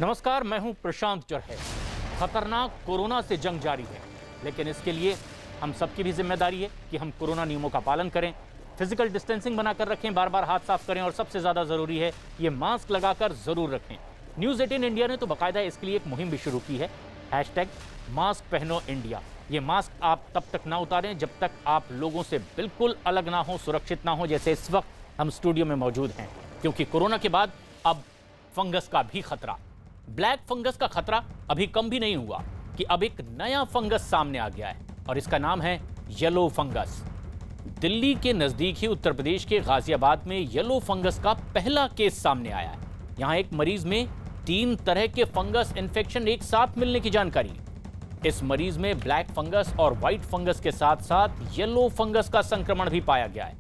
नमस्कार, मैं हूं प्रशांत चरहे। खतरनाक कोरोना से जंग जारी है, लेकिन इसके लिए हम सबकी भी जिम्मेदारी है कि हम कोरोना नियमों का पालन करें, फिजिकल डिस्टेंसिंग बनाकर रखें, बार बार हाथ साफ करें और सबसे ज्यादा जरूरी है ये मास्क लगाकर जरूर रखें। न्यूज़ 18 इंडिया ने तो बाकायदा इसके लिए एक मुहिम भी शुरू की है, #मास्क पहनो इंडिया। ये मास्क आप तब तक ना उतारें जब तक आप लोगों से बिल्कुल अलग ना हो, सुरक्षित ना हो, जैसे इस वक्त हम स्टूडियो में मौजूद हैं, क्योंकि कोरोना के बाद अब फंगस का भी खतरा, ब्लैक फंगस का खतरा अभी कम भी नहीं हुआ कि अब एक नया फंगस सामने आ गया है और इसका नाम है येलो फंगस। दिल्ली के नजदीक ही उत्तर प्रदेश के गाजियाबाद में येलो फंगस का पहला केस सामने आया है। यहां एक मरीज में 3 तरह के फंगस इन्फेक्शन एक साथ मिलने की जानकारी। इस मरीज में ब्लैक फंगस और व्हाइट फंगस के साथ साथ येलो फंगस का संक्रमण भी पाया गया है।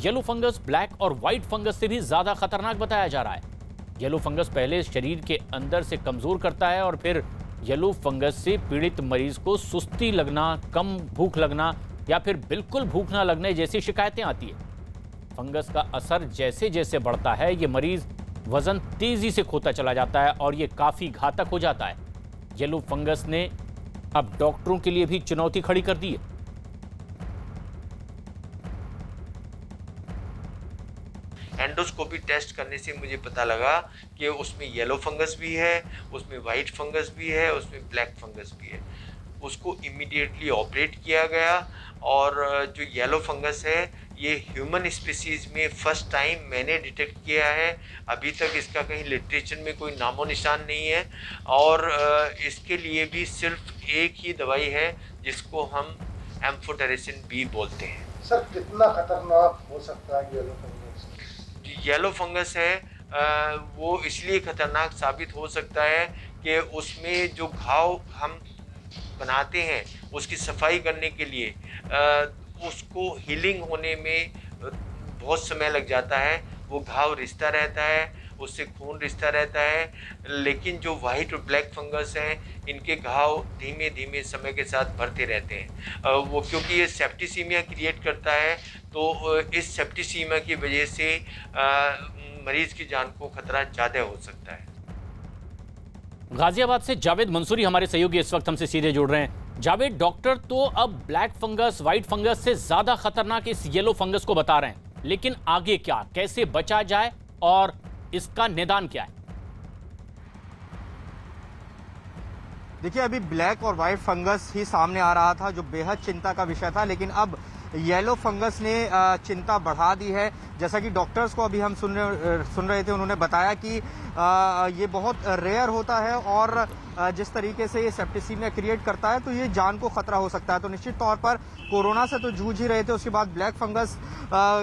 येलो फंगस ब्लैक और व्हाइट फंगस से भी ज्यादा खतरनाक बताया जा रहा है। येलो फंगस पहले शरीर के अंदर से कमजोर करता है और फिर येलो फंगस से पीड़ित मरीज को सुस्ती लगना, कम भूख लगना या फिर बिल्कुल भूख ना लगने जैसी शिकायतें आती है। फंगस का असर जैसे जैसे बढ़ता है, ये मरीज वजन तेजी से खोता चला जाता है और ये काफी घातक हो जाता है। येलो फंगस ने अब डॉक्टरों के लिए भी चुनौती खड़ी कर दी है। एंडोस्कोपी टेस्ट करने से मुझे पता लगा कि उसमें येलो फंगस भी है, उसमें वाइट फंगस भी है, उसमें ब्लैक फंगस भी है। उसको इमीडिएटली ऑपरेट किया गया और जो येलो फंगस है ये ह्यूमन स्पीसीज में फर्स्ट टाइम मैंने डिटेक्ट किया है। अभी तक इसका कहीं लिटरेचर में कोई नामो निशान नहीं है और इसके लिए भी सिर्फ एक ही दवाई है जिसको हम एम्फोटेरेसिन बी बोलते हैं। सर, कितना खतरनाक हो सकता है येलो फंगस? येलो फंगस है वो इसलिए खतरनाक साबित हो सकता है कि उसमें जो घाव हम बनाते हैं उसकी सफाई करने के लिए उसको हीलिंग होने में बहुत समय लग जाता है। वो घाव रिश्ता रहता है, उससे खून रिश्ता रहता है, लेकिन जो वाइट और ब्लैक फंगस हैं इनके घाव धीमे धीमे समय के साथ भरते रहते हैं। वो क्योंकि ये सेप्टिसीमिया क्रिएट करता है तो इस सेप्टिसीमिया की वजह से मरीज की जान को खतरा ज़्यादा हो सकता है। गाजियाबाद से जावेद मंसूरी हमारे सहयोगी इस वक्त हमसे सीधे जुड़ रहे हैं। जावेद, डॉक्टर तो अब ब्लैक फंगस, व्हाइट फंगस से ज्यादा खतरनाक इस येलो फंगस को बता रहे हैं, लेकिन आगे क्या, कैसे बचा जाए और इसका निदान क्या है? देखिए, अभी ब्लैक और व्हाइट फंगस ही सामने आ रहा था जो बेहद चिंता का विषय था, लेकिन अब येलो फंगस ने चिंता बढ़ा दी है। जैसा कि डॉक्टर्स को अभी हम सुन रहे थे, उन्होंने बताया कि ये बहुत रेयर होता है और जिस तरीके से ये सेप्टिसीमिया क्रिएट करता है तो ये जान को खतरा हो सकता है। तो निश्चित तौर पर कोरोना से तो जूझ ही रहे थे, उसके बाद ब्लैक फंगस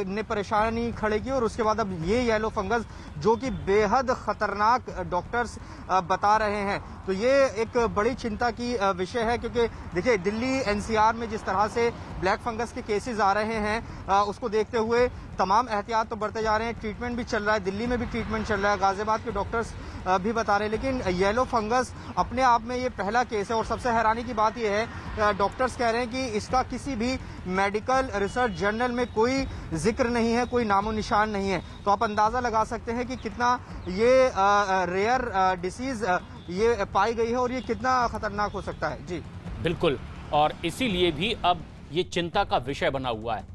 ने परेशानी खड़ी की और उसके बाद अब ये येलो फंगस जो कि बेहद खतरनाक डॉक्टर्स बता रहे हैं। तो ये एक बड़ी चिंता की विषय है, क्योंकि देखिए दिल्ली एनसीआर में जिस तरह से ब्लैक फंगस के केसेस आ रहे हैं उसको देखते हुए तमाम एहतियात तो बढ़ते जा रहे हैं। ट्रीटमेंट भी चल रहा है, दिल्ली में भी ट्रीटमेंट चल रहा है, गाजियाबाद के डॉक्टर्स भी बता रहे हैं। लेकिन येलो फंगस अपने आप में ये पहला केस है और सबसे हैरानी की बात ये है, डॉक्टर्स कह रहे हैं कि इसका किसी भी मेडिकल रिसर्च जर्नल में कोई जिक्र नहीं है, कोई नामो निशान नहीं है। तो आप अंदाजा लगा सकते हैं कि कितना ये रेयर डिसीज ये पाई गई है और ये कितना खतरनाक हो सकता है। जी बिल्कुल, और इसीलिए भी अब ये चिंता का विषय बना हुआ है।